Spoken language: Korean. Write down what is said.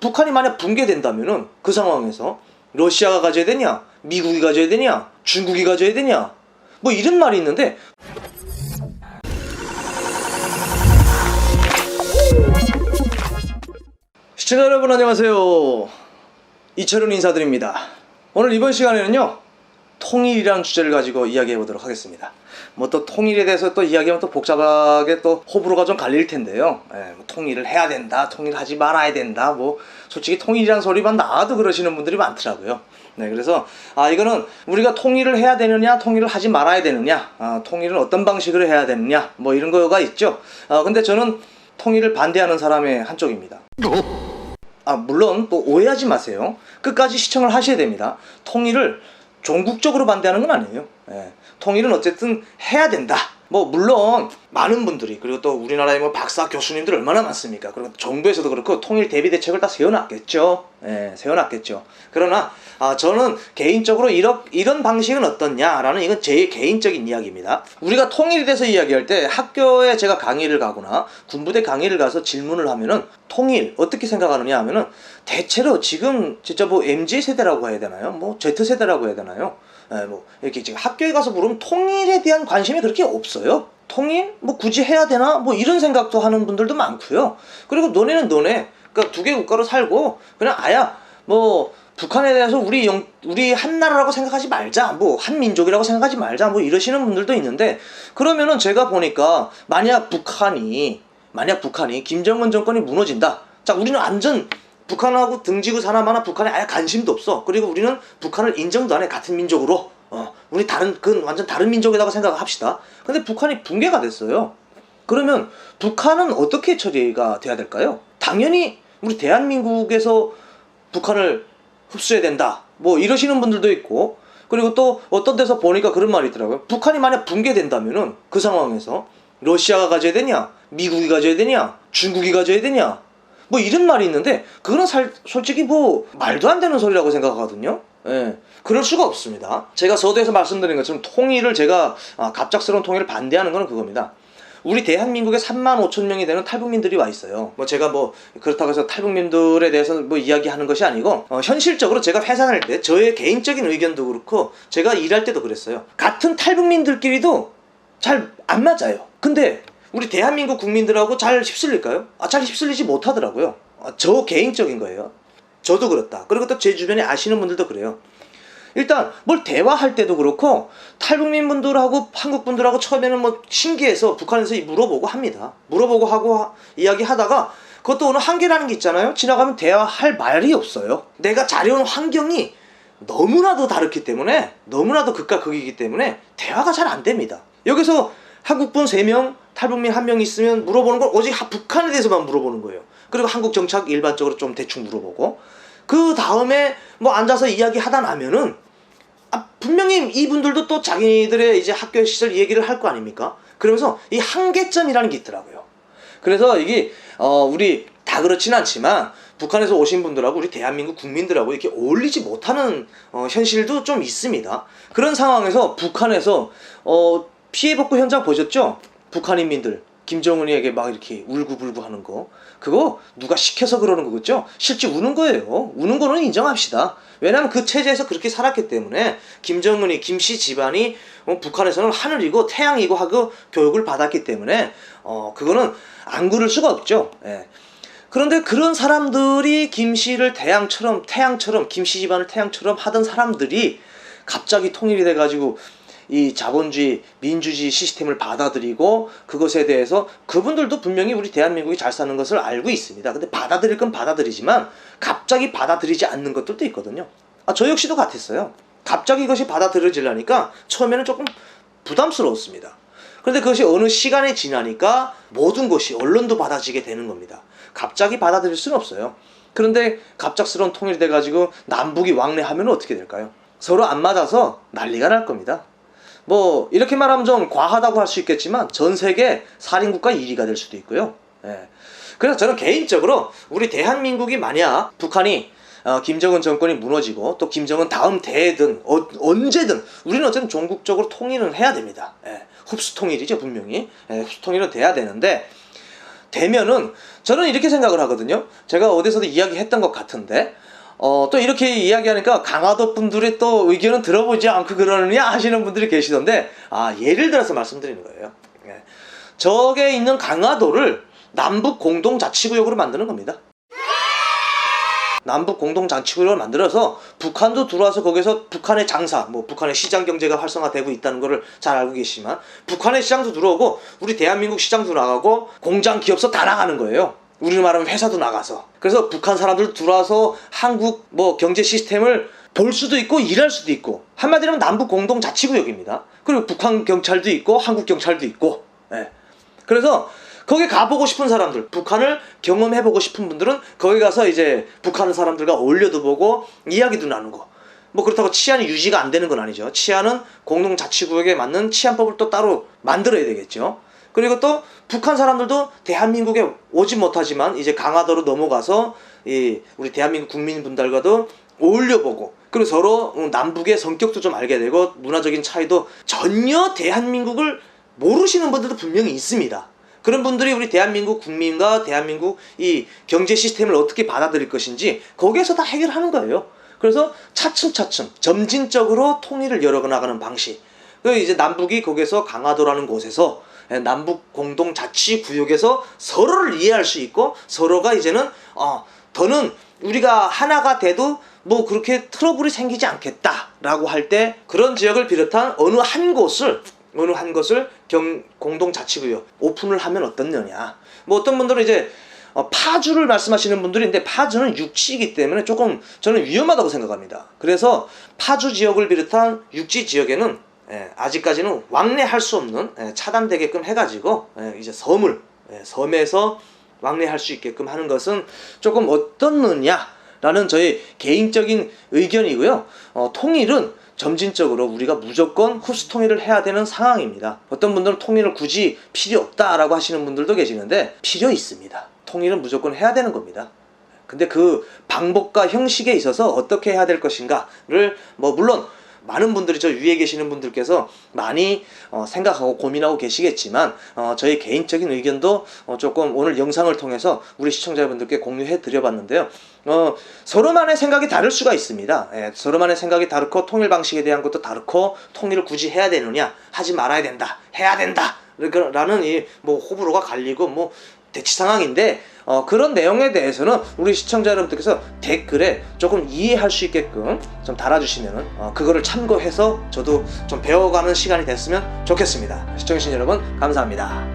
북한이 만약 붕괴된다면은 그 상황에서 러시아가 가져야 되냐, 미국이 가져야 되냐, 중국이 가져야 되냐, 뭐 이런 말이 있는데, 시청자 여러분 안녕하세요. 이철훈 인사드립니다. 오늘 이번 시간에는요, 통일이라는 주제를 가지고 이야기해 보도록 하겠습니다. 뭐 또 통일에 대해서 또 이야기하면 또 복잡하게 또 호불호가 좀 갈릴 텐데요. 뭐 통일을 해야 된다, 통일하지 말아야 된다, 뭐 솔직히 통일이란 소리만 나와도 그러시는 분들이 많더라고요. 네, 그래서 이거는 우리가 통일을 해야 되느냐, 통일을 하지 말아야 되느냐, 통일은 어떤 방식으로 해야 되느냐, 뭐 이런 거가 있죠. 근데 저는 통일을 반대하는 사람의 한쪽입니다. 물론 또 오해하지 마세요. 끝까지 시청을 하셔야 됩니다. 통일을 종국적으로 반대하는 건 아니에요. 통일은 어쨌든 해야 된다. 뭐 물론 많은 분들이, 그리고 또 우리나라에 뭐 박사 교수님들 얼마나 많습니까? 그리고 정부에서도 그렇고 통일 대비 대책을 다 세워놨겠죠. 세워놨겠죠. 그러나 저는 개인적으로 이런 방식은 어떻냐라는, 이건 제 개인적인 이야기입니다. 우리가 통일에 대해서 이야기할 때 학교에 제가 강의를 가거나 군부대 강의를 가서 질문을 하면은 통일 어떻게 생각하느냐 하면은 대체로 지금 진짜 뭐 MZ세대라고 해야 되나요? 뭐 Z세대라고 해야 되나요? 뭐 이렇게 지금 학교에 가서 물으면 통일에 대한 관심이 그렇게 없어요. 통일? 뭐 굳이 해야 되나? 뭐 이런 생각도 하는 분들도 많고요. 그리고 너네는 너네, 그러니까 두 개 국가로 살고 그냥 뭐 북한에 대해서 우리 한 나라라고 생각하지 말자, 뭐 한 민족이라고 생각하지 말자, 뭐 이러시는 분들도 있는데, 그러면은 제가 보니까 만약 북한이 김정은 정권이 무너진다. 자, 우리는 완전 북한하고 등지고 사나마나 북한에 아예 관심도 없어. 그리고 우리는 북한을 인정도 안 해. 같은 민족으로. 우리 완전 다른 민족이라고 생각합시다. 근데 북한이 붕괴가 됐어요. 그러면 북한은 어떻게 처리가 돼야 될까요? 당연히 우리 대한민국에서 북한을 흡수해야 된다, 뭐 이러시는 분들도 있고, 그리고 또 어떤 데서 보니까 그런 말이 있더라고요. 북한이 만약 붕괴된다면은 그 상황에서 러시아가 가져야 되냐, 미국이 가져야 되냐, 중국이 가져야 되냐, 뭐 이런 말이 있는데, 그거는 솔직히 뭐 말도 안 되는 소리라고 생각하거든요. 그럴 수가 없습니다. 제가 서두에서 말씀드린 것처럼 통일을, 제가 갑작스러운 통일을 반대하는 것은 그겁니다. 우리 대한민국에 35,000명이 되는 탈북민들이 와 있어요. 뭐 제가 뭐 그렇다고 해서 탈북민들에 대해서 뭐 이야기하는 것이 아니고, 현실적으로 제가 회사 다닐 때 저의 개인적인 의견도 그렇고 제가 일할 때도 그랬어요. 같은 탈북민들끼리도 잘 안 맞아요. 근데 우리 대한민국 국민들하고 잘 휩쓸릴까요? 잘 휩쓸리지 못하더라고요. 저 개인적인 거예요. 저도 그렇다. 그리고 또 제 주변에 아시는 분들도 그래요. 일단 뭘 대화할 때도 그렇고 탈북민 분들하고 한국 분들하고 처음에는 뭐 신기해서 북한에서 물어보고 합니다. 물어보고 하고 이야기하다가, 그것도 어느 한계라는 게 있잖아요. 지나가면 대화할 말이 없어요. 내가 자려온 환경이 너무나도 다르기 때문에, 너무나도 극과 극이기 때문에 대화가 잘 안 됩니다. 여기서 한국분 3명, 탈북민 1명 있으면 물어보는 건 오직 북한에 대해서만 물어보는 거예요. 그리고 한국 정착 일반적으로 좀 대충 물어보고, 그 다음에 뭐 앉아서 이야기하다 나면은 분명히 이분들도 또 자기들의 이제 학교 시절 얘기를 할 거 아닙니까? 그러면서 이 한계점이라는 게 있더라고요. 그래서 이게 우리 다 그렇진 않지만 북한에서 오신 분들하고 우리 대한민국 국민들하고 이렇게 어울리지 못하는 현실도 좀 있습니다. 그런 상황에서 북한에서 피해복구 현장 보셨죠? 북한인민들 김정은이에게 막 이렇게 울고불고 하는 거, 그거 누가 시켜서 그러는 거겠죠? 실제 우는 거예요. 우는 거는 인정합시다. 왜냐하면 그 체제에서 그렇게 살았기 때문에, 김정은이, 김씨 집안이 북한에서는 하늘이고 태양이고 하고 교육을 받았기 때문에 그거는 안 그럴 수가 없죠. 그런데 그런 사람들이 김씨를 태양처럼, 김씨 집안을 태양처럼 하던 사람들이 갑자기 통일이 돼가지고 이 자본주의, 민주주의 시스템을 받아들이고, 그것에 대해서 그분들도 분명히 우리 대한민국이 잘 사는 것을 알고 있습니다. 근데 받아들일 건 받아들이지만 갑자기 받아들이지 않는 것들도 있거든요. 저 역시도 같았어요. 갑자기 이것이 받아들여지려니까 처음에는 조금 부담스러웠습니다. 그런데 그것이 어느 시간이 지나니까 모든 것이, 언론도 받아지게 되는 겁니다. 갑자기 받아들일 수는 없어요. 그런데 갑작스러운 통일이 돼가지고 남북이 왕래하면 어떻게 될까요? 서로 안 맞아서 난리가 날 겁니다. 뭐 이렇게 말하면 좀 과하다고 할 수 있겠지만 전 세계 살인국가 1위가 될 수도 있고요. 그래서 저는 개인적으로 우리 대한민국이 만약 북한이 김정은 정권이 무너지고 또 김정은 다음 대든 언제든 우리는 어쨌든 종국적으로 통일은 해야 됩니다. 흡수 통일이죠, 분명히. 흡수 통일은 돼야 되는데, 되면은 저는 이렇게 생각을 하거든요. 제가 어디서도 이야기했던 것 같은데 또 이렇게 이야기하니까 강화도 분들의 또 의견은 들어보지 않고 그러느냐 하시는 분들이 계시던데, 예를 들어서 말씀드리는 거예요. 저게 있는 강화도를 남북 공동자치구역으로 만드는 겁니다. 남북 공동자치구역을 만들어서 북한도 들어와서 거기서 북한의 장사, 뭐 북한의 시장 경제가 활성화되고 있다는 거를 잘 알고 계시지만 북한의 시장도 들어오고 우리 대한민국 시장도 나가고 공장 기업소 다 나가는 거예요. 우리로 말하면 회사도 나가서. 그래서 북한 사람들 들어와서 한국 뭐 경제 시스템을 볼 수도 있고 일할 수도 있고, 한마디로 하면 남북 공동자치구역입니다. 그리고 북한 경찰도 있고 한국 경찰도 있고. 그래서 거기 가보고 싶은 사람들, 북한을 경험해보고 싶은 분들은 거기 가서 이제 북한 사람들과 어울려도 보고 이야기도 나누고, 뭐 그렇다고 치안이 유지가 안 되는 건 아니죠. 치안은 공동자치구역에 맞는 치안법을 또 따로 만들어야 되겠죠. 그리고 또 북한 사람들도 대한민국에 오지 못하지만 이제 강화도로 넘어가서 우리 대한민국 국민분들과도 어울려보고, 그리고 서로 남북의 성격도 좀 알게 되고 문화적인 차이도, 전혀 대한민국을 모르시는 분들도 분명히 있습니다. 그런 분들이 우리 대한민국 국민과 대한민국 이 경제 시스템을 어떻게 받아들일 것인지 거기에서 다 해결하는 거예요. 그래서 차츰차츰 점진적으로 통일을 열어나가는 방식. 이제 남북이 거기서 강화도라는 곳에서 남북 공동자치구역에서 서로를 이해할 수 있고, 서로가 이제는 더는 우리가 하나가 돼도 뭐 그렇게 트러블이 생기지 않겠다라고 할 때 그런 지역을 비롯한 어느 한 곳을 공동자치구역 오픈을 하면 어떻느냐. 뭐 어떤 분들은 이제 파주를 말씀하시는 분들이 있는데, 파주는 육지이기 때문에 조금 저는 위험하다고 생각합니다. 그래서 파주 지역을 비롯한 육지 지역에는 아직까지는 왕래할 수 없는, 차단되게끔 해가지고 이제 섬에서 왕래할 수 있게끔 하는 것은 조금 어떻느냐라는 저의 개인적인 의견이고요. 통일은 점진적으로 우리가 무조건 흡수 통일을 해야 되는 상황입니다. 어떤 분들은 통일을 굳이 필요 없다라고 하시는 분들도 계시는데, 필요 있습니다. 통일은 무조건 해야 되는 겁니다. 근데 그 방법과 형식에 있어서 어떻게 해야 될 것인가를 물론 많은 분들이 저 위에 계시는 분들께서 많이 생각하고 고민하고 계시겠지만, 저희 개인적인 의견도 조금 오늘 영상을 통해서 우리 시청자분들께 공유해 드려봤는데요. 서로만의 생각이 다를 수가 있습니다. 서로만의 생각이 다르고 통일 방식에 대한 것도 다르고, 통일을 굳이 해야 되느냐, 하지 말아야 된다, 해야 된다 라는 호불호가 갈리고 대치 상황인데, 그런 내용에 대해서는 우리 시청자 여러분들께서 댓글에 조금 이해할 수 있게끔 좀 달아주시면 그거를 참고해서 저도 좀 배워가는 시간이 됐으면 좋겠습니다. 시청해주신 여러분 감사합니다.